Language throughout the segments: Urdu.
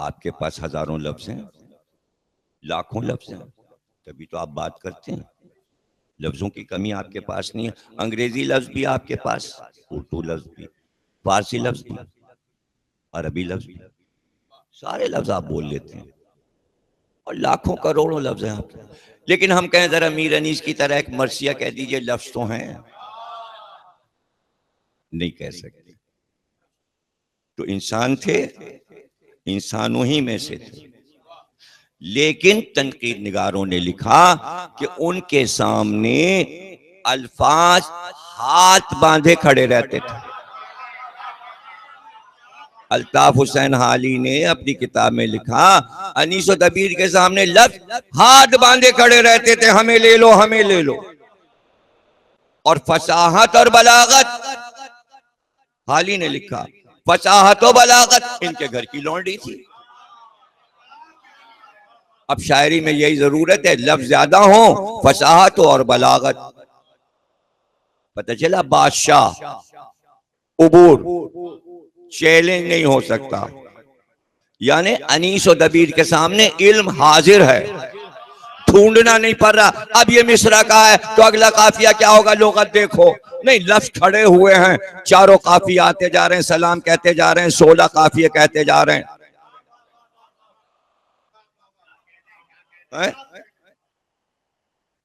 آپ کے پاس ہزاروں لفظ ہیں، لاکھوں لفظ ہیں، تبھی تو آپ بات کرتے ہیں۔ لفظوں کی کمی آپ کے پاس نہیں ہے۔ انگریزی لفظ بھی آپ کے پاس، اردو لفظ بھی، فارسی لفظ بھی، عربی لفظ بھی، سارے لفظ آپ بول لیتے ہیں، اور لاکھوں کروڑوں لفظ ہیں آپ کے۔ لیکن ہم کہیں ذرا میر انیس کی طرح ایک مرثیہ کہہ دیجئے، لفظ تو ہیں، نہیں کہہ سکتے۔ تو انسان تھے، انسانوں ہی میں سے تھے، لیکن تنقید نگاروں نے لکھا کہ ان کے سامنے الفاظ ہاتھ باندھے کھڑے رہتے تھے۔ الطاف حسین حالی نے اپنی کتاب میں لکھا، انیس و دبیر کے سامنے لفظ ہاتھ باندھے کھڑے رہتے تھے، ہمیں لے لو ہمیں لے لو۔ اور فصاحت اور بلاغت، حالی نے لکھا، فصاحت و بلاغت ان کے گھر کی لونڈی تھی۔ اب شاعری میں یہی ضرورت ہے، لفظ زیادہ ہوں، فصاحت اور بلاغت۔ پتہ چلا بادشاہ عبور چیلنج نہیں ہو سکتا، یعنی انیس و دبیر کے سامنے علم حاضر ہے، ڈھونڈنا نہیں پڑ رہا۔ اب یہ مصرع کا ہے تو اگلا قافیہ کیا ہوگا، لغت دیکھو، نہیں، لفظ کھڑے ہوئے ہیں، چاروں قافیے آتے جا رہے ہیں، سلام کہتے جا رہے ہیں، 16 قافیے کہتے جا رہے ہیں،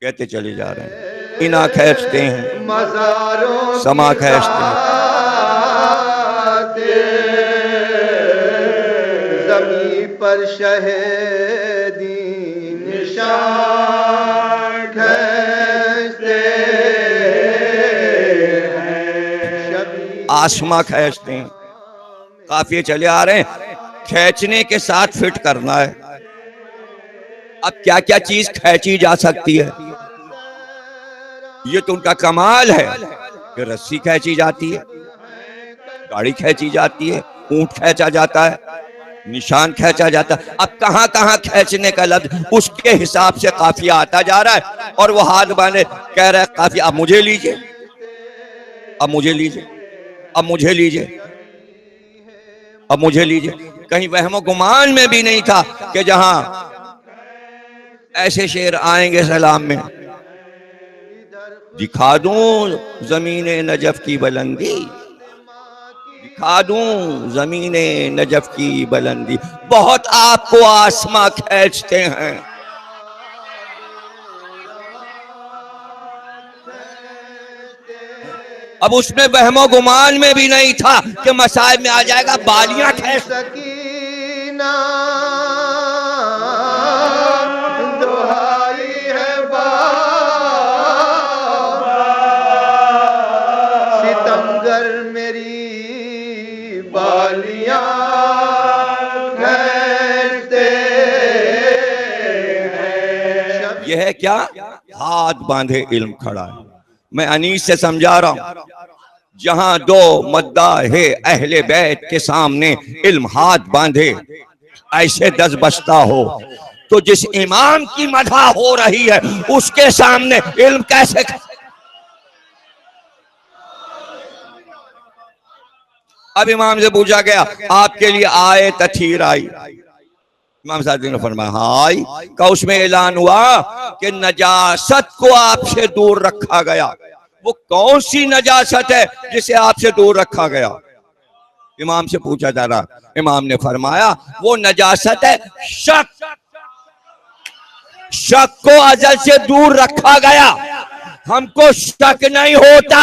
کہتے چلے جا رہے ہیں، انا کھینچتے ہیں، سما کھینچتے ہیں، زمین پر شہیدی نشان کھینچتے ہیں، آسما کھینچتے ہیں، قافیے چلے آ رہے ہیں، کھینچنے کے ساتھ فٹ کرنا ہے۔ اب کیا کیا چیز کھینچی جا سکتی ہے، یہ تو ان کا کمال ہے کہ رسی کھینچی جاتی ہے، گاڑی کھینچی جاتی ہے، اونٹ کھینچا جاتا ہے، نشان کھینچا جاتا ہے۔ اب کہاں کہاں کھینچنے کا لفظ، اس کے حساب سے قافیہ آتا جا رہا ہے، اور وہ ہاتھ باندھے کہہ رہا ہے قافیہ اب مجھے لیجئے، اب مجھے لیجئے، اب مجھے لیجئے، اب مجھے لیجئے۔ کہیں وہم و گمان میں بھی نہیں تھا کہ جہاں ایسے شعر آئیں گے سلام میں، دکھا دوں زمین نجف کی بلندی، دکھا دوں زمین نجف کی بلندی، بہت آپ کو آسماں کھینچتے ہیں۔ اب اس میں وہم و گمان میں بھی نہیں تھا کہ مسائل میں آ جائے گا بالیاں کھینچ سکینہ دہائی ہے ستمگر میری بالیاں کھینچتے ہیں۔ یہ ہے کیا، ہاتھ باندھے علم کھڑا ہے۔ میں انیس سے سمجھا رہا ہوں، جہاں دو مداح اہل بیت کے سامنے علم ہاتھ باندھے ایسے دس بستہ ہو، تو جس امام کی مدح ہو رہی ہے اس کے سامنے علم کیسے؟ اب امام سے پوچھا گیا آپ کے لیے آئے تطہیر آئی، امام صاحب نے فرمایا ہاں آئی، کہ اس میں اعلان ہوا کہ نجاست کو آپ سے دور رکھا گیا۔ وہ کون سی نجاست ہے جسے آپ سے دور رکھا گیا؟ امام سے پوچھا جا رہا، امام نے فرمایا وہ نجاست ہے شک، شک کو ازل سے دور رکھا گیا، ہم کو شک نہیں ہوتا۔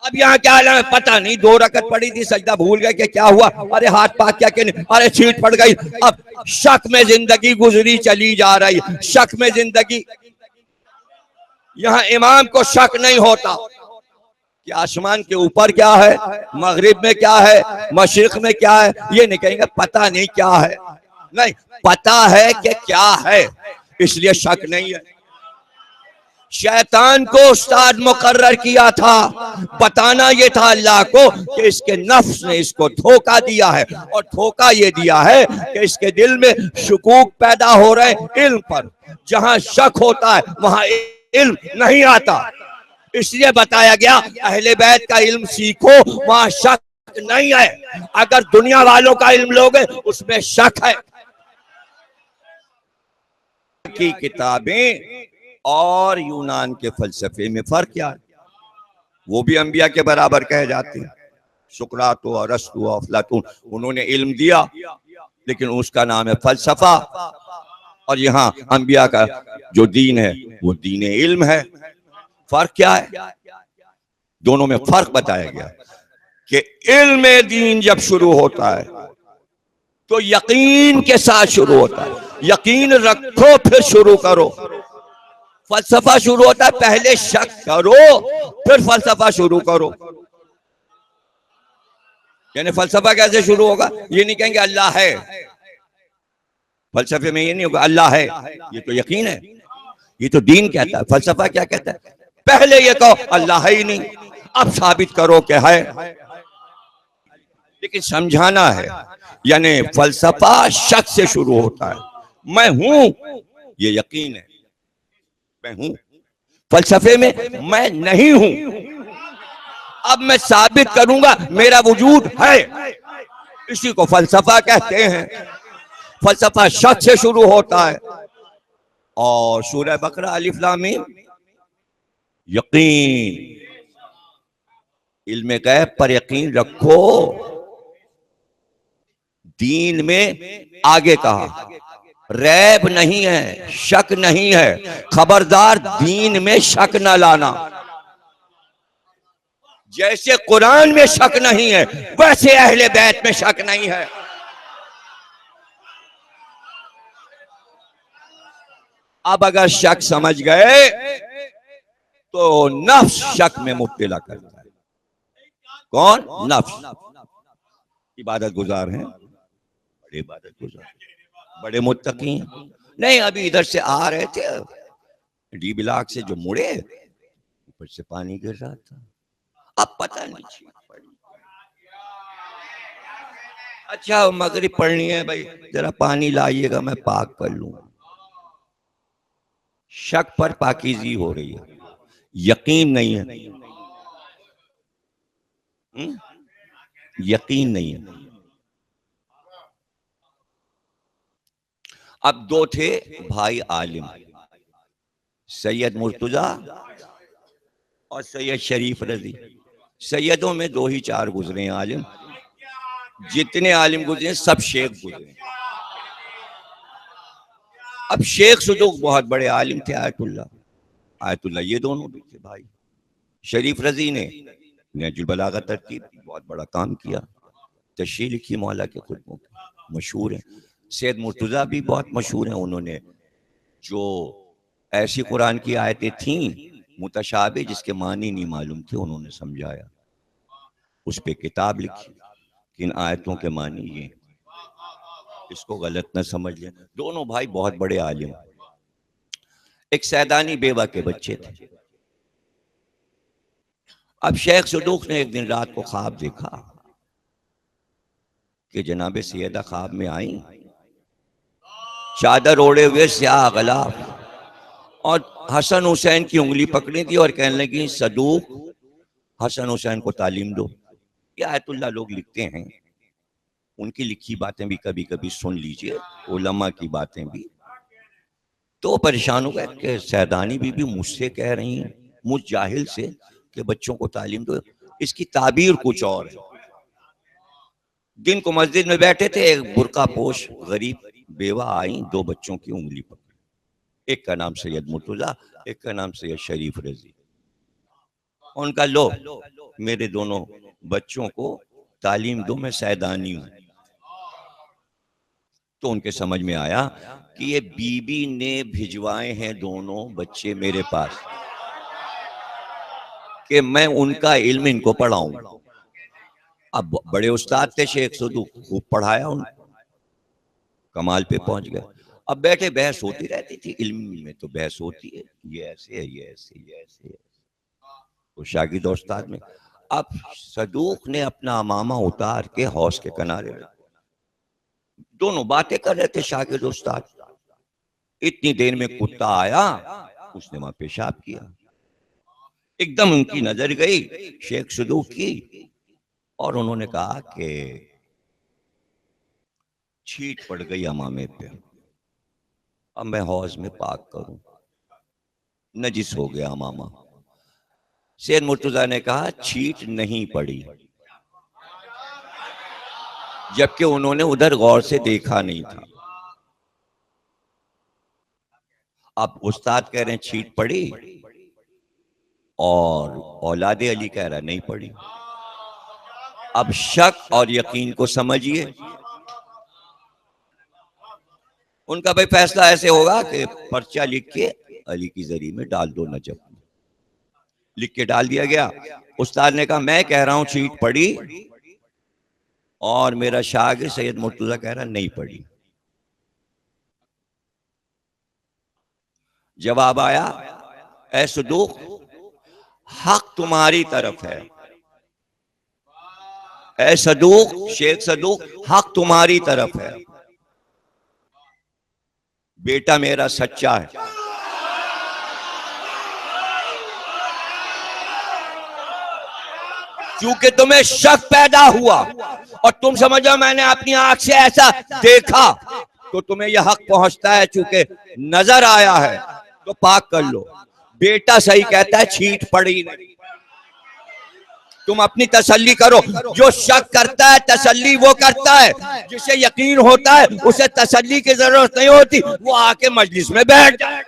اب یہاں کیا ہے پتہ نہیں، 2 رکعت پڑی تھی، سجدہ بھول گئے کہ کیا ہوا، ارے ہاتھ پاک کیا کہ نہیں، ارے چھیٹ پڑ گئی۔ اب شک میں زندگی گزری چلی جا رہی، شک میں زندگی۔ یہاں امام کو شک نہیں ہوتا کہ آسمان کے اوپر کیا ہے، مغرب میں کیا ہے، مشرق میں کیا ہے، یہ نہیں کہیں گے پتہ نہیں کیا ہے، نہیں، پتہ ہے کہ کیا ہے، اس لیے شک نہیں ہے۔ شیطان کو استاد مقرر کیا تھا، بتانا یہ تھا اللہ کو کہ اس کے نفس نے اس کو دھوکہ دیا ہے، اور دھوکہ یہ دیا ہے کہ اس کے دل میں شکوک پیدا ہو رہے علم پر، جہاں شک ہوتا ہے وہاں علم نہیں آتا، اس لیے بتایا گیا اہل بیت کا علم سیکھو، وہاں شک نہیں ہے. اگر دنیا والوں کا علم لوگے اس میں شک ہے. کی کتابیں اور یونان کے فلسفے میں فرق کیا ہے؟ وہ بھی انبیاء کے برابر کہے جاتے ہیں. سقراط و ارسطو و افلاطون انہوں نے علم دیا لیکن اس کا نام ہے فلسفہ. اور یہاں انبیاء کا جو دین ہے وہ دین علم ہے. فرق کیا ہے؟ دونوں میں فرق بتایا گیا کہ علم دین جب شروع ہوتا ہے تو یقین کے ساتھ شروع ہوتا ہے. یقین رکھو پھر شروع کرو. فلسفہ شروع ہوتا ہے پہلے شک کرو پھر فلسفہ شروع کرو. یعنی فلسفہ کیسے شروع ہوگا؟ یہ نہیں کہیں گے اللہ ہے. فلسفے میں یہ نہیں ہوگا اللہ ہے، یہ تو یقین ہے، یہ تو دین کہتا ہے. فلسفہ کیا کہتا ہے؟ پہلے یہ کہو اللہ ہے ہی نہیں، اب ثابت کرو کہ ہے. لیکن سمجھانا ہے. یعنی فلسفہ شک سے شروع ہوتا ہے. میں ہوں یہ یقین ہے، میں ہوں. فلسفے میں میں نہیں ہوں، اب میں ثابت کروں گا میرا وجود ہے. اسی کو فلسفہ کہتے ہیں. فلسفہ شک سے شروع ہوتا ہے. اور سورہ بقرہ الف لام میم یقین، علم غیب پر یقین رکھو. دین میں آگے کہا ریب نہیں ہے، شک نہیں ہے. خبردار دین میں شک نہ لانا. جیسے قرآن میں شک نہیں ہے ویسے اہل بیت میں شک نہیں ہے. اب اگر شک سمجھ گئے تو نفس شک میں مبتلا کرتا ہے. کون؟ نفس. عبادت گزار ہیں، بڑے عبادت گزار، بڑے متقی ہیں. نہیں ابھی ادھر سے آ رہے تھے ڈی بلاک سے جو مڑے اوپر سے پانی گر رہا تھا. اب پتہ نہیں اچھا مغرب پڑھنی ہے بھائی ذرا پانی لائیے گا میں پاک کر لوں. شک پر پاکیزی ہو رہی ہے، یقین نہیں ہے. یقین نہیں ہے. اب دو تھے بھائی عالم، سید مرتضیٰ اور سید شریف رضی. سیدوں میں دو ہی چار گزرے ہیں عالم. جتنے عالم گزرے ہیں سب شیخ گزرے ہیں. اب شیخ صدوق بہت بڑے عالم تھے. آیت اللہ یہ دونوں بھی تھے بھائی. شریف رضی نے نہج البلاغہ ترتیب بہت بڑا کام کیا، تشریح لکھی مولا کے خطبوں کی، مشہور ہیں. سید مرتضیٰ بھی بہت مشہور ہیں. انہوں نے جو ایسی قرآن کی آیتیں تھیں متشابہ جس کے معنی نہیں معلوم تھے انہوں نے سمجھایا، اس پہ کتاب لکھی کہ ان آیتوں کے معنی یہ، اس کو غلط نہ سمجھ لیں. دونوں بھائی بہت بڑے عالم. ایک سیدانی بیوہ کے بچے تھے. اب شیخ صدوق نے ایک دن رات کو خواب دیکھا کہ جناب سیدہ خواب میں آئیں، چادر اوڑے ہوئے، سیاہ غلاف، اور حسن حسین کی انگلی پکڑی تھی اور کہنے لگی صدوق حسن حسین کو تعلیم دو. یہ آیت اللہ لوگ لکھتے ہیں، ان کی لکھی باتیں بھی کبھی کبھی سن لیجئے، علماء کی باتیں بھی. تو پریشان ہو گئے کہ سیدانی بی بی مجھ سے کہہ رہی ہیں، مجھ جاہل سے کہ بچوں کو تعلیم دو. اس کی تعبیر کچھ اور ہے. دن کو مسجد میں بیٹھے تھے، ایک برقع پوش غریب بیوہ آئیں، دو بچوں کی انگلی پکڑی. ایک کا نام سید مرتضیٰ، ایک کا نام سید شریف رضی. ان کا لو میرے دونوں بچوں کو تعلیم دو، میں سیدانی ہوں. تو ان کے سمجھ میں آیا کہ یہ بی بی نے بھجوائے ہیں دونوں بچے میرے پاس کہ میں ان کا علم ان کو پڑھاؤں. اب بڑے استاد تھے شیخ صدوق، خوب پڑھایا، ان کمال پہ پہنچ گئے. اب بیٹھے بحث ہوتی رہتی تھی، علم میں تو بحث ہوتی ہے، یہ ایسے ہے، یہ ایسے، یہ ایسے ہے، وہ شاگرد اور استاد میں. اب صدوق نے اپنا امامہ اتار کے حوض کے کنارے میں، دونوں باتیں کر رہے تھے شاگرد استاد. اتنی دیر میں کتا آیا، اس نے وہاں پیشاب کیا. ایک دم ان کی نظر گئی شیخ صدوق کی، اور انہوں نے کہا کہ چھینٹ پڑ گئی امامے پہ، اب میں حوض میں پاک کروں، نجس ہو گیا امامہ۔ سید مرتضیٰ نے کہا چھینٹ نہیں پڑی، جبکہ انہوں نے ادھر غور سے دیکھا نہیں تھا۔ اب استاد کہہ رہے ہیں چھینٹ پڑی، اور اولاد علی کہہ رہا نہیں پڑی۔ اب شک اور یقین کو سمجھیے۔ ان کا بھائی فیصلہ ایسے ہوگا کہ پرچہ لکھ کے علی کی زری میں ڈال دو نجف، لکھ کے ڈال دیا گیا۔ استاد نے کہا میں کہہ رہا ہوں چھینٹ پڑی، اور میرا شاگرد سید مرتضیٰ کہہ رہا نہیں پڑی۔ جواب آیا اے صدوق، حق تمہاری طرف ہے، اے صدوق، شیخ صدوق، حق تمہاری طرف ہے، بیٹا میرا سچا ہے۔ چونکہ تمہیں شک پیدا ہوا اور تم سمجھو میں نے اپنی آنکھ سے ایسا دیکھا، تو تمہیں یہ حق پہنچتا ہے، چونکہ نظر آیا ہے تو پاک کر لو۔ بیٹا صحیح کہتا ہے چھینٹ پڑی نہیں۔ تم اپنی تسلی کرو، جو شک کرتا ہے تسلی وہ کرتا ہے، جسے یقین ہوتا ہے اسے تسلی کی ضرورت نہیں ہوتی، وہ آ کے مجلس میں بیٹھ جائے۔